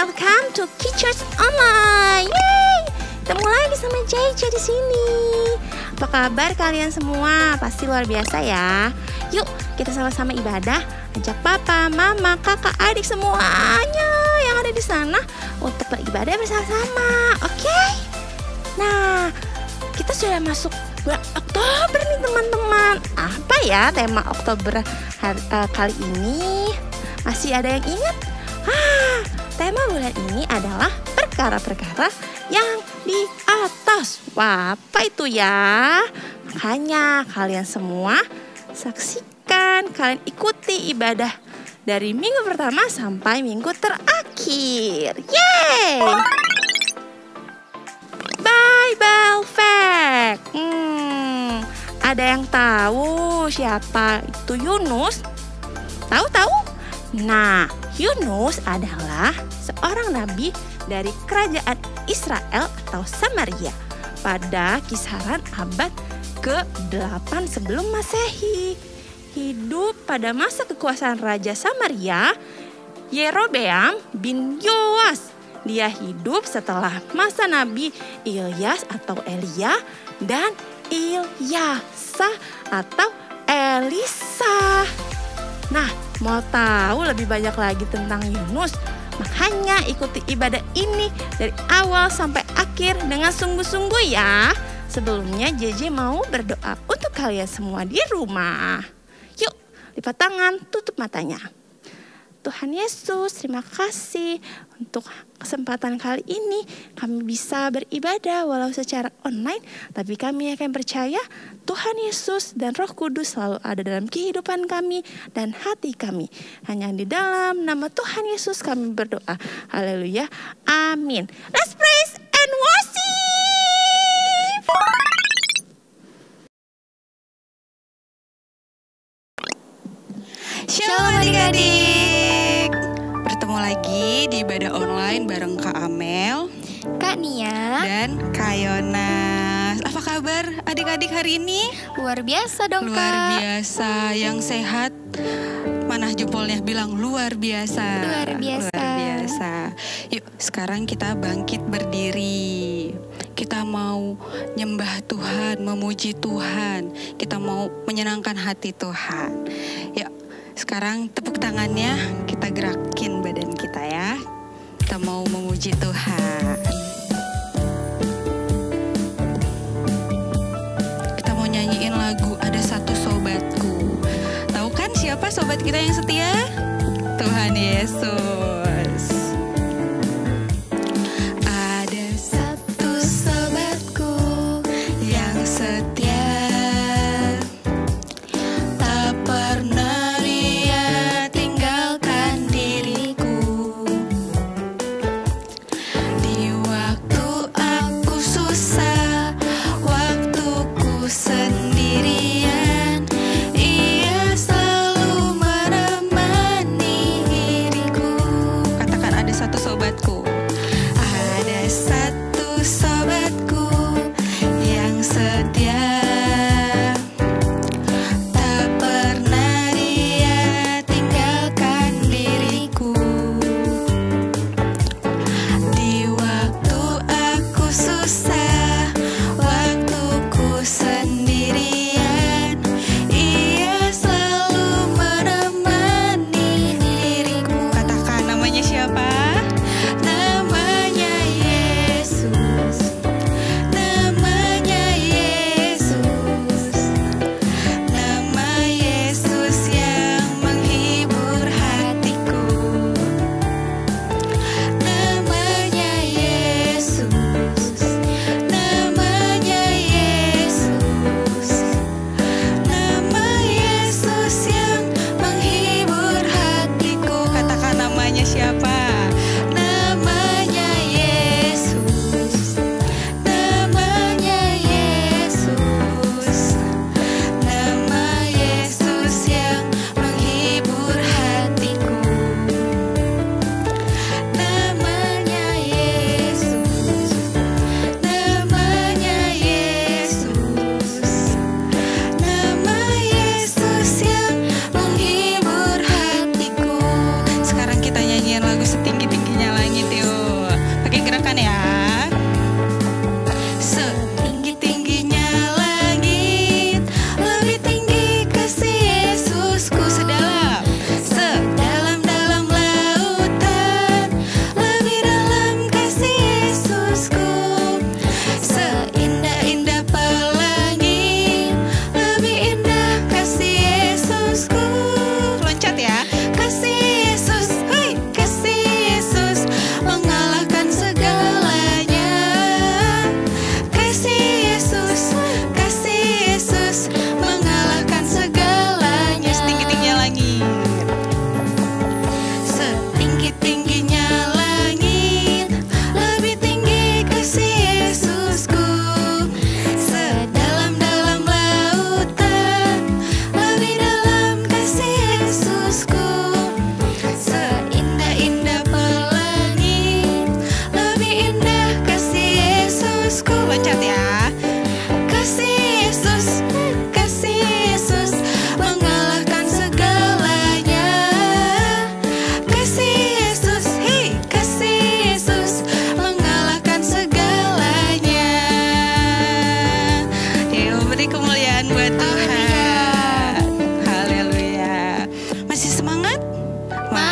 welcome to Teachers Online. Yeay! Ketemu lagi sama Jaica di sini. Apa kabar kalian semua? Pasti luar biasa ya. Yuk, kita sama-sama ibadah. Ajak papa, mama, kakak, adik semuanya yang ada di sana untuk beribadah bersama-sama. Oke? Nah, kita sudah masuk bulan Oktober nih teman-teman. Apa ya tema Oktober kali ini? Masih ada yang ingat? Tema bulan ini adalah perkara-perkara yang di atas. Wah, apa itu ya? Makanya kalian semua saksikan, kalian ikuti ibadah dari minggu pertama sampai minggu terakhir. Yeay! Bible fact. Ada yang tahu siapa itu Yunus? Tahu? Nah, Yunus adalah seorang nabi dari kerajaan Israel atau Samaria pada kisaran abad ke-8 sebelum Masehi. Hidup pada masa kekuasaan Raja Samaria, Yerobeam bin Yoas. Dia hidup setelah masa Nabi Ilyas atau Elia dan Ilyasa atau Elisa. Nah, mau tahu lebih banyak lagi tentang Yunus? Makanya ikuti ibadah ini dari awal sampai akhir dengan sungguh-sungguh ya. Sebelumnya JJ mau berdoa untuk kalian semua di rumah. Yuk, lipat tangan, tutup matanya. Tuhan Yesus, terima kasih untuk kesempatan kali ini kami bisa beribadah walau secara online, tapi kami akan percaya Tuhan Yesus dan Roh Kudus selalu ada dalam kehidupan kami dan hati kami. Hanya di dalam nama Tuhan Yesus kami berdoa. Haleluya. Amin. Let's praise and worship. Shalom adik-adik. Bertemu lagi di ibadah online bareng Kak Amel, Kak Nia, dan Kak Yonas. Apa kabar adik-adik hari ini? luar biasa dong Luar Kak. biasa, yang sehat. Mana jempolnya bilang luar biasa. Luar biasa. Luar biasa. Yuk sekarang kita bangkit berdiri. Kita mau nyembah Tuhan, memuji Tuhan. Kita mau menyenangkan hati Tuhan. Yuk sekarang tepuk tangannya, kita gerakin badan kita ya. Kita mau memuji Tuhan. Kita mau nyanyiin lagu Ada Satu Sobatku. Tahu kan siapa sobat kita yang setia? Tuhan Yesus. Ada satu sobatku yang setia, tak pernah dia tinggalkan diriku. Di waktu aku susah, waktuku sendirian, ia selalu menemani diriku.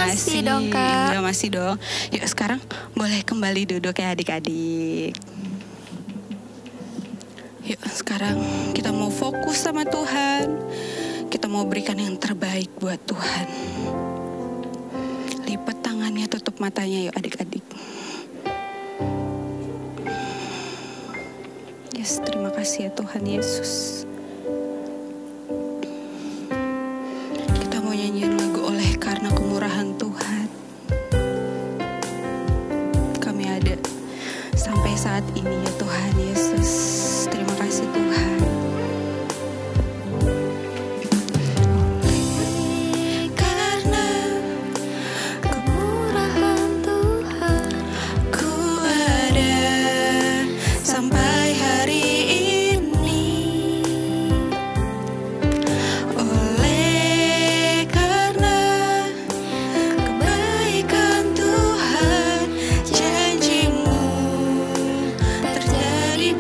Masih dong, Kak. Ya, masih dong. Yuk sekarang boleh kembali duduk ya adik-adik. Yuk sekarang kita mau fokus sama Tuhan. Kita mau berikan yang terbaik buat Tuhan. Lipat tangannya, tutup matanya yuk adik-adik. Yes, terima kasih ya Tuhan Yesus. Kita mau nyanyiin lagu Oleh Karena Kemurahan Tuhan. Kami ada sampai saat ini ya Tuhan Yesus. Terima kasih Tuhan. Karena Kemurahan Tuhan. ku ada sampai hari ini. Oleh karena kebaikan Tuhan, janji-Mu terjadi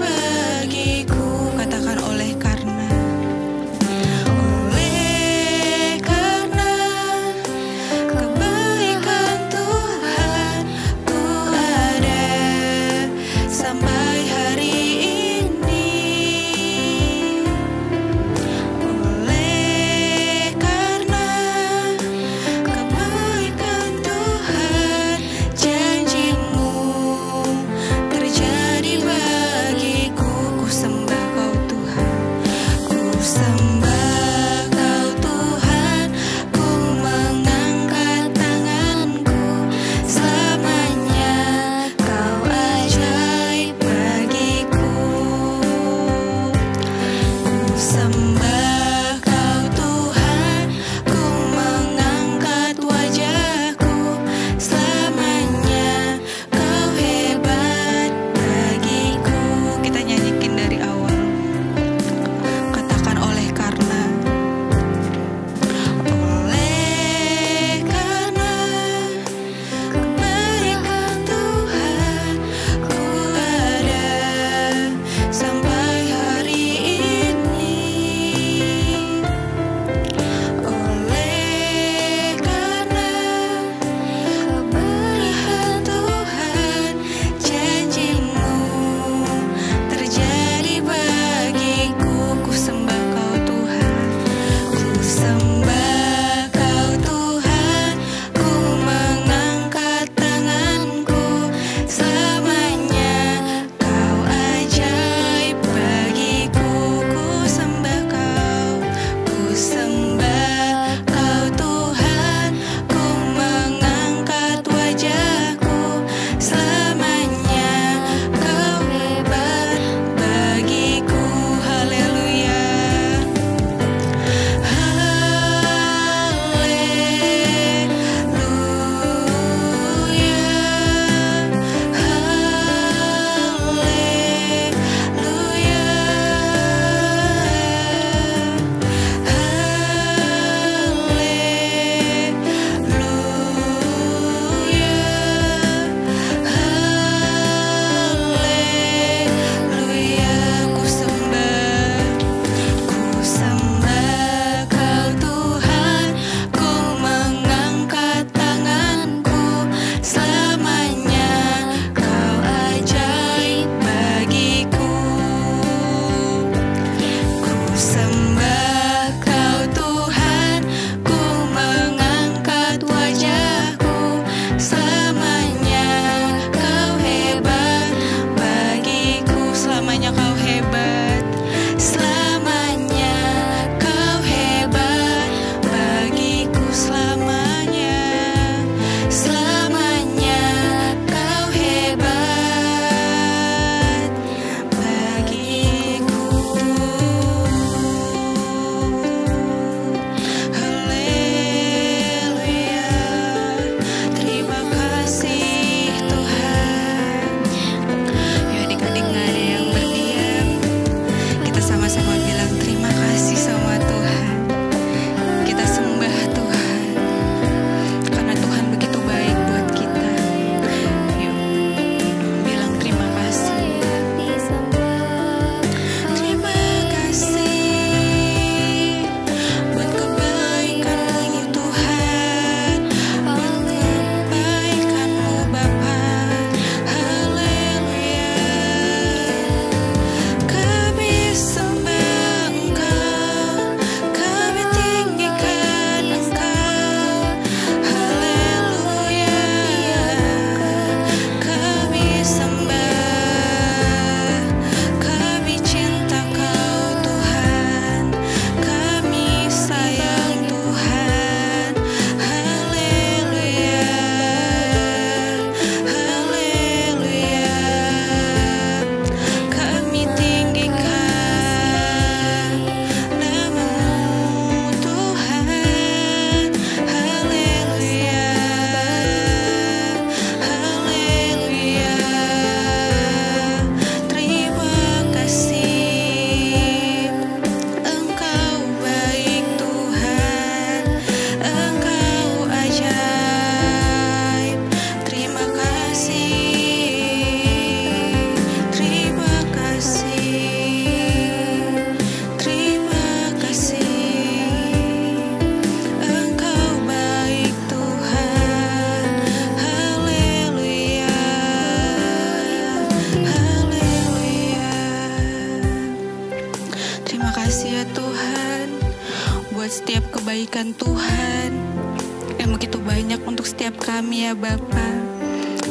banyak untuk setiap kami ya Bapa.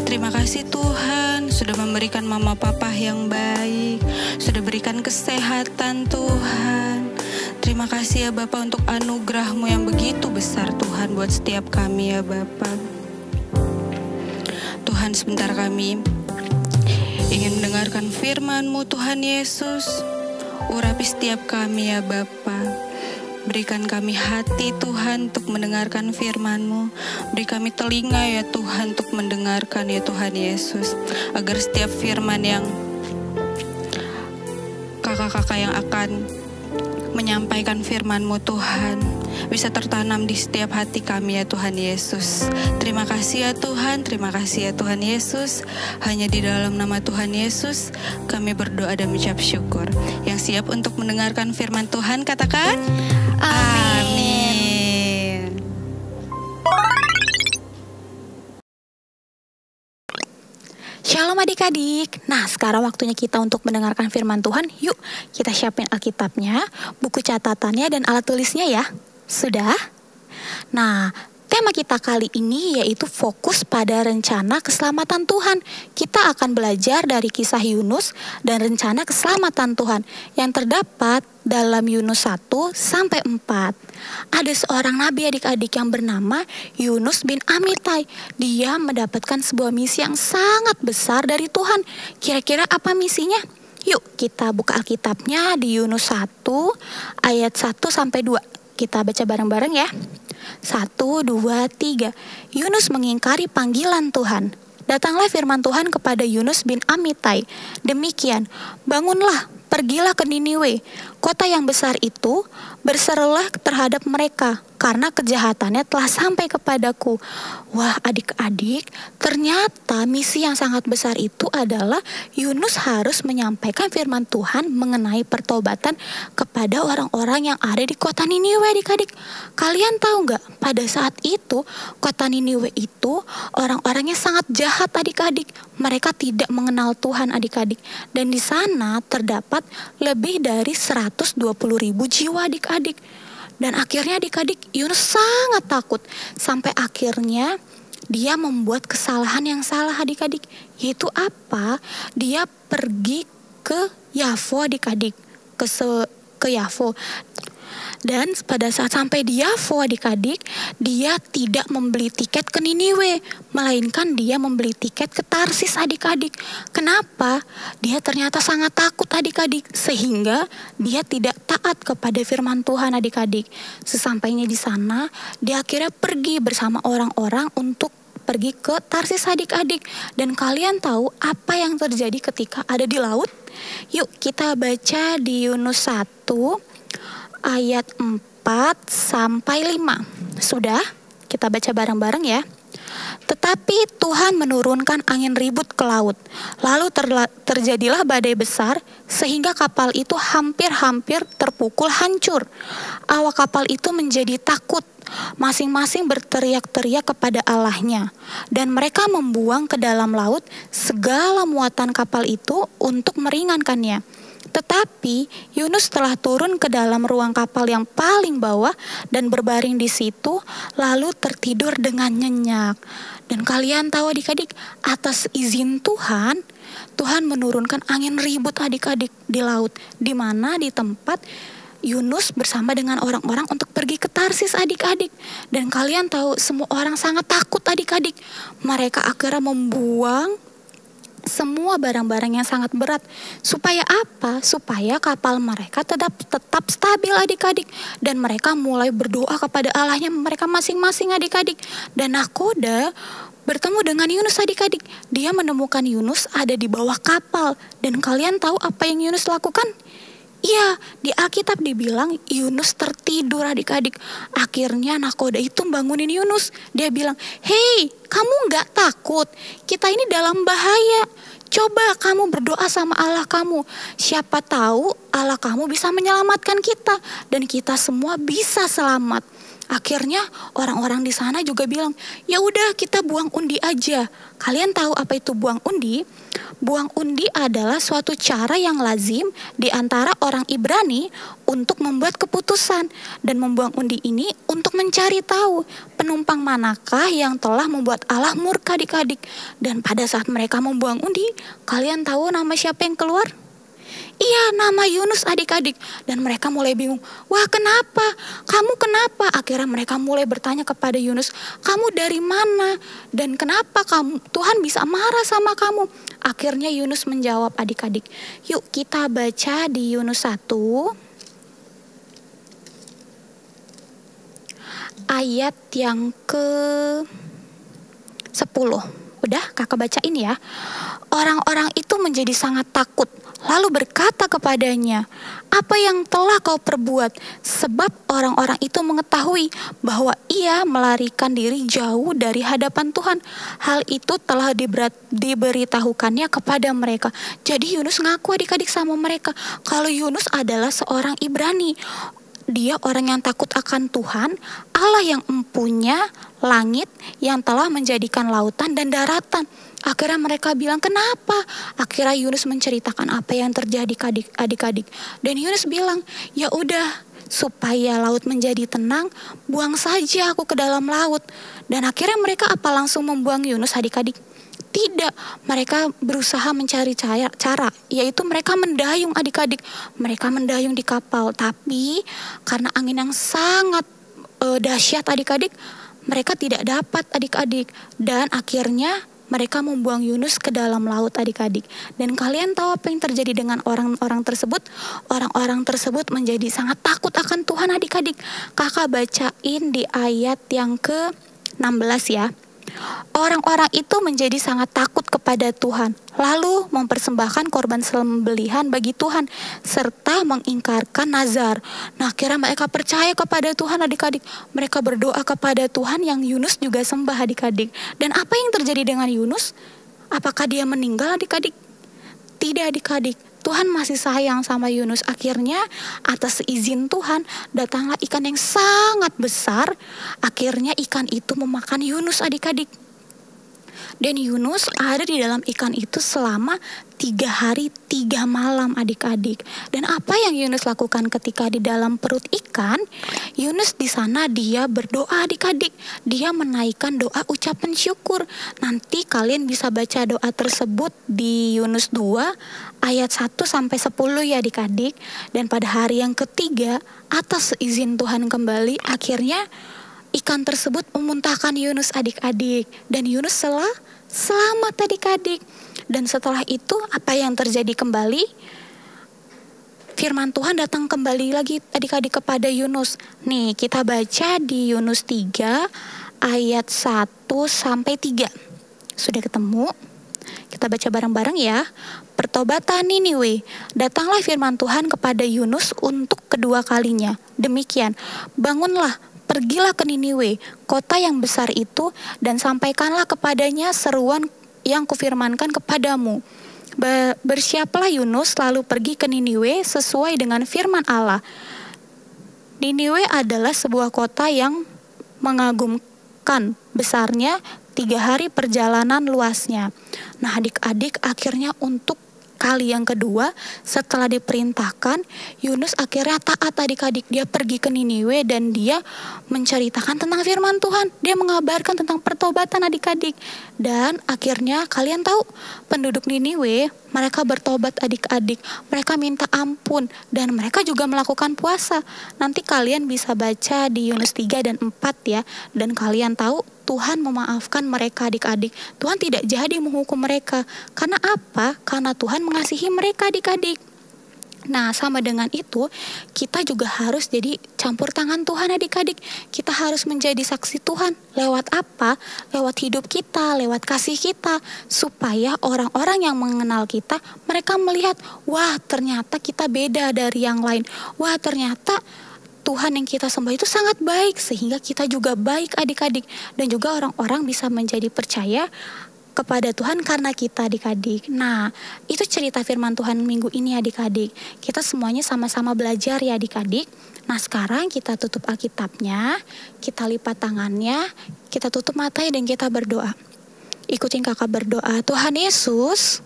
Terima kasih Tuhan sudah memberikan mama papa yang baik, sudah berikan kesehatan Tuhan. Terima kasih ya Bapa untuk anugerah-Mu yang begitu besar Tuhan buat setiap kami ya Bapa. Tuhan, sebentar kami ingin mendengarkan firman-Mu Tuhan Yesus. Urapi setiap kami ya Bapa. Berikan kami hati Tuhan untuk mendengarkan firman-Mu. Beri kami telinga ya Tuhan untuk mendengarkan ya Tuhan Yesus. Agar setiap firman yang kakak-kakak yang akan menyampaikan firman-Mu Tuhan bisa tertanam di setiap hati kami ya Tuhan Yesus. Terima kasih ya Tuhan, terima kasih ya Tuhan Yesus. Hanya di dalam nama Tuhan Yesus kami berdoa dan mengucap syukur. Yang siap untuk mendengarkan firman Tuhan katakan amin. Shalom adik-adik. Nah, sekarang waktunya kita untuk mendengarkan firman Tuhan. Yuk, kita siapin Alkitabnya, buku catatannya, dan alat tulisnya ya. Sudah? Nah, tema kita kali ini yaitu fokus pada rencana keselamatan Tuhan. Kita akan belajar dari kisah Yunus dan rencana keselamatan Tuhan yang terdapat dalam Yunus 1 sampai 4. Ada seorang nabi adik-adik yang bernama Yunus bin Amittai. Dia mendapatkan sebuah misi yang sangat besar dari Tuhan. Kira-kira apa misinya? Yuk kita buka Alkitabnya di Yunus 1 ayat 1 sampai 2. Kita baca bareng-bareng ya. 1, 2, 3. Yunus mengingkari panggilan Tuhan. Datanglah firman Tuhan kepada Yunus bin Amittai. Demikian, bangunlah, pergilah ke Niniwe, kota yang besar itu, berserulah terhadap mereka, karena kejahatannya telah sampai kepadaku. Wah adik-adik, ternyata misi yang sangat besar itu adalah Yunus harus menyampaikan firman Tuhan mengenai pertobatan kepada orang-orang yang ada di kota Niniwe adik-adik. Kalian tahu nggak, pada saat itu, kota Niniwe itu orang-orangnya sangat jahat adik-adik. Mereka tidak mengenal Tuhan adik-adik. Dan di sana terdapat lebih dari 120.000 jiwa adik-adik. Dan akhirnya adik-adik Yunus sangat takut. Sampai akhirnya dia membuat kesalahan yang salah adik-adik. Yaitu apa? Dia pergi ke Yafo adik-adik. Ke Yafo. Dan pada saat sampai di Yafo adik-adik, dia tidak membeli tiket ke Niniwe, melainkan dia membeli tiket ke Tarsis adik-adik. Kenapa? Dia ternyata sangat takut adik-adik, sehingga dia tidak taat kepada firman Tuhan adik-adik. Sesampainya di sana, dia akhirnya pergi bersama orang-orang untuk pergi ke Tarsis adik-adik. Dan kalian tahu apa yang terjadi ketika ada di laut? Yuk kita baca di Yunus 1 ayat 4 sampai 5. Sudah? Kita baca bareng-bareng ya. Tetapi Tuhan menurunkan angin ribut ke laut. Lalu terjadilah badai besar sehingga kapal itu hampir-hampir terpukul hancur. Awak kapal itu menjadi takut. Masing-masing berteriak-teriak kepada Allahnya. Dan mereka membuang ke dalam laut segala muatan kapal itu untuk meringankannya. Tetapi Yunus telah turun ke dalam ruang kapal yang paling bawah dan berbaring di situ, lalu tertidur dengan nyenyak. Dan kalian tahu adik-adik, atas izin Tuhan, Tuhan menurunkan angin ribut adik-adik di laut, di mana di tempat Yunus bersama dengan orang-orang untuk pergi ke Tarsis adik-adik. Dan kalian tahu semua orang sangat takut adik-adik. Mereka akhirnya membuang semua barang-barang yang sangat berat. Supaya apa? Supaya kapal mereka tetap stabil adik-adik. Dan mereka mulai berdoa kepada Allahnya mereka masing-masing adik-adik. Dan nakoda bertemu dengan Yunus adik-adik. Dia menemukan Yunus ada di bawah kapal. Dan kalian tahu apa yang Yunus lakukan? Iya, di Alkitab dibilang Yunus tertidur adik-adik. Akhirnya nakoda itu bangunin Yunus. Dia bilang, "Hei, kamu gak takut? Kita ini dalam bahaya. Coba kamu berdoa sama Allah kamu. Siapa tahu Allah kamu bisa menyelamatkan kita. Dan kita semua bisa selamat." Akhirnya orang-orang di sana juga bilang, ya udah kita buang undi aja. Kalian tahu apa itu buang undi? Buang undi adalah suatu cara yang lazim di antara orang Ibrani untuk membuat keputusan. Dan membuang undi ini untuk mencari tahu penumpang manakah yang telah membuat Allah murka adik-adik. Dan pada saat mereka membuang undi, kalian tahu nama siapa yang keluar? Iya, nama Yunus adik-adik. Dan mereka mulai bingung. Wah, kenapa? Kamu kenapa? Akhirnya mereka mulai bertanya kepada Yunus, kamu dari mana? Dan kenapa Tuhan bisa marah sama kamu? Akhirnya Yunus menjawab adik-adik. Yuk kita baca di Yunus 1 ayat yang ke 10. Udah, kakak bacain ya. Orang-orang itu menjadi sangat takut, lalu berkata kepadanya, apa yang telah kau perbuat? Sebab orang-orang itu mengetahui bahwa ia melarikan diri jauh dari hadapan Tuhan. Hal itu telah diberitahukannya kepada mereka. Jadi Yunus ngaku adik-adik sama mereka kalau Yunus adalah seorang Ibrani. Dia orang yang takut akan Tuhan, Allah yang empunya langit, yang telah menjadikan lautan dan daratan. Akhirnya mereka bilang, kenapa? Akhirnya Yunus menceritakan apa yang terjadi ke adik-adik. Dan Yunus bilang, ya udah, supaya laut menjadi tenang, buang saja aku ke dalam laut. Dan akhirnya mereka apa langsung membuang Yunus adik-adik? Tidak, mereka berusaha mencari cara, yaitu mereka mendayung adik-adik. Mereka mendayung di kapal, tapi karena angin yang sangat dahsyat adik-adik, mereka tidak dapat adik-adik. Dan akhirnya mereka membuang Yunus ke dalam laut adik-adik. Dan kalian tahu apa yang terjadi dengan orang-orang tersebut? Orang-orang tersebut menjadi sangat takut akan Tuhan adik-adik. Kakak bacain di ayat yang ke-16 ya. Orang-orang itu menjadi sangat takut kepada Tuhan, lalu mempersembahkan korban sembelihan bagi Tuhan, serta mengingkarkan nazar. Nah, akhirnya mereka percaya kepada Tuhan adik-adik. Mereka berdoa kepada Tuhan yang Yunus juga sembah adik-adik. Dan apa yang terjadi dengan Yunus? Apakah dia meninggal adik-adik? Tidak adik-adik. Tuhan masih sayang sama Yunus. Akhirnya atas izin Tuhan datanglah ikan yang sangat besar. Akhirnya ikan itu memakan Yunus adik-adik. Dan Yunus ada di dalam ikan itu selama 3 hari 3 malam adik-adik. Dan apa yang Yunus lakukan ketika di dalam perut ikan? Yunus di sana dia berdoa adik-adik. Dia menaikkan doa ucapan syukur. Nanti kalian bisa baca doa tersebut di Yunus 2 ayat 1 sampai 10 ya adik-adik. Dan pada hari yang ketiga atas izin Tuhan kembali, akhirnya ikan tersebut memuntahkan Yunus adik-adik. Dan Yunus selamat adik-adik. Dan setelah itu apa yang terjadi kembali? Firman Tuhan datang kembali lagi adik-adik kepada Yunus. Nih kita baca di Yunus 3 ayat 1 sampai 3. Sudah ketemu? Kita baca bareng-bareng ya. Pertobatan Niniwe. Datanglah firman Tuhan kepada Yunus untuk kedua kalinya. Demikian, bangunlah, pergilah ke Niniwe, kota yang besar itu, dan sampaikanlah kepadanya seruan yang kufirmankan kepadamu. Bersiaplah Yunus lalu pergi ke Niniwe sesuai dengan firman Allah. Niniwe adalah sebuah kota yang mengagumkan besarnya, 3 hari perjalanan luasnya. Nah adik-adik, akhirnya untuk kali yang kedua setelah diperintahkan, Yunus akhirnya taat adik-adik. Dia pergi ke Niniwe dan dia menceritakan tentang firman Tuhan. Dia mengabarkan tentang pertobatan adik-adik. Dan akhirnya kalian tahu penduduk Niniwe, mereka bertobat adik-adik. Mereka minta ampun dan mereka juga melakukan puasa. Nanti kalian bisa baca di Yunus 3 dan 4 ya. Dan kalian tahu Tuhan memaafkan mereka adik-adik. Tuhan tidak jadi menghukum mereka. Karena apa? Karena Tuhan mengasihi mereka adik-adik. Nah sama dengan itu, kita juga harus jadi campur tangan Tuhan adik-adik. Kita harus menjadi saksi Tuhan. Lewat apa? Lewat hidup kita, lewat kasih kita. Supaya orang-orang yang mengenal kita, mereka melihat, wah ternyata kita beda dari yang lain. Wah ternyata Tuhan yang kita sembah itu sangat baik, sehingga kita juga baik adik-adik. Dan juga orang-orang bisa menjadi percaya kepada Tuhan karena kita adik-adik. Nah, itu cerita firman Tuhan minggu ini adik-adik. Kita semuanya sama-sama belajar ya adik-adik. Nah, sekarang kita tutup Alkitabnya, kita lipat tangannya, kita tutup matanya dan kita berdoa. Ikutin kakak berdoa. Tuhan Yesus,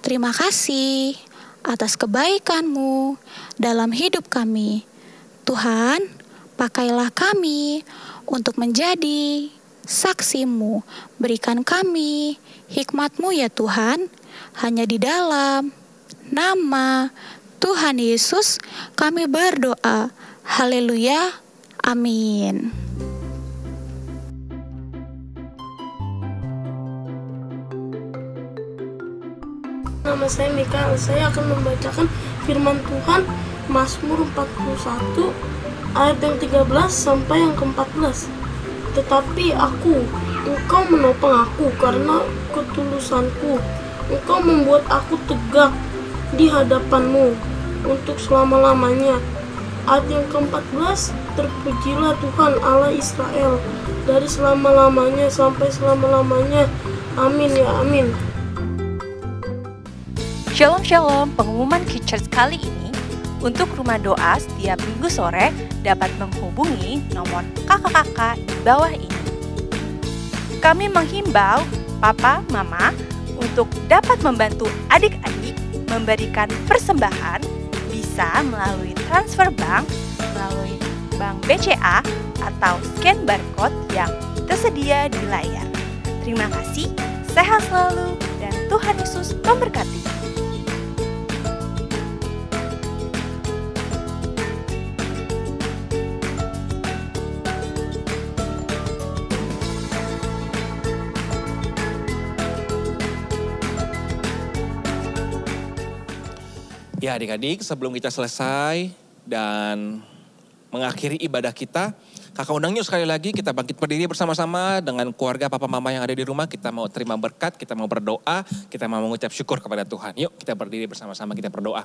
terima kasih atas kebaikan-Mu dalam hidup kami. Tuhan, pakailah kami untuk menjadi saksi-Mu. Berikan kami hikmat-Mu ya Tuhan. Hanya di dalam nama Tuhan Yesus kami berdoa. Haleluya. Amin. Nama saya Mikael. Saya akan membacakan firman Tuhan Mazmur 41 ayat yang 13 sampai yang ke-14. Tetapi Engkau menopang aku karena ketulusanku. Engkau membuat aku tegak di hadapan-Mu untuk selama-lamanya. Ayat yang ke-14, terpujilah Tuhan Allah Israel dari selama-lamanya sampai selama-lamanya. Amin ya amin. Shalom Shalom, pengumuman Kids Church kali ini untuk rumah doa setiap minggu sore dapat menghubungi nomor kakak-kakak di bawah ini. Kami menghimbau papa, mama untuk dapat membantu adik-adik memberikan persembahan bisa melalui transfer bank, melalui bank BCA atau scan barcode yang tersedia di layar. Terima kasih, sehat selalu, dan Tuhan Yesus memberkati. Ya adik-adik, sebelum kita selesai dan mengakhiri ibadah kita, kakak undang yuk sekali lagi kita bangkit berdiri bersama-sama dengan keluarga papa mama yang ada di rumah. Kita mau terima berkat, kita mau berdoa, kita mau mengucap syukur kepada Tuhan. Yuk kita berdiri bersama-sama, kita berdoa.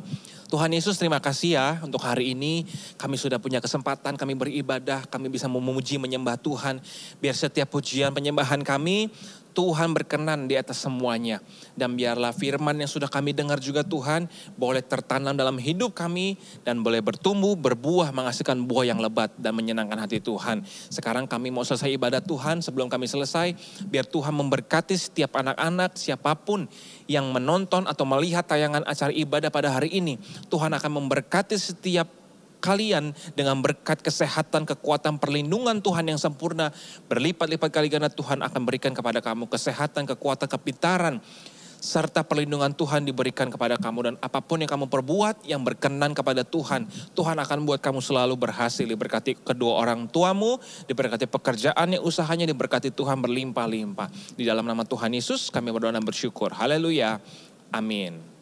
Tuhan Yesus, terima kasih ya untuk hari ini kami sudah punya kesempatan, kami beribadah, kami bisa memuji menyembah Tuhan. Biar setiap pujian penyembahan kami, Tuhan berkenan di atas semuanya. Dan biarlah firman yang sudah kami dengar juga Tuhan boleh tertanam dalam hidup kami dan boleh bertumbuh, berbuah, menghasilkan buah yang lebat dan menyenangkan hati Tuhan. Sekarang kami mau selesai ibadah Tuhan. Sebelum kami selesai, biar Tuhan memberkati setiap anak-anak, siapapun yang menonton atau melihat tayangan acara ibadah pada hari ini. Tuhan akan memberkati setiap kalian dengan berkat kesehatan, kekuatan, perlindungan Tuhan yang sempurna. Berlipat-lipat kali ganda Tuhan akan berikan kepada kamu kesehatan, kekuatan, kepintaran, serta perlindungan Tuhan diberikan kepada kamu. Dan apapun yang kamu perbuat yang berkenan kepada Tuhan, Tuhan akan buat kamu selalu berhasil. Diberkati kedua orang tuamu, diberkati pekerjaannya, usahanya, diberkati Tuhan berlimpah-limpah. Di dalam nama Tuhan Yesus kami berdoa dan bersyukur. Haleluya. Amin.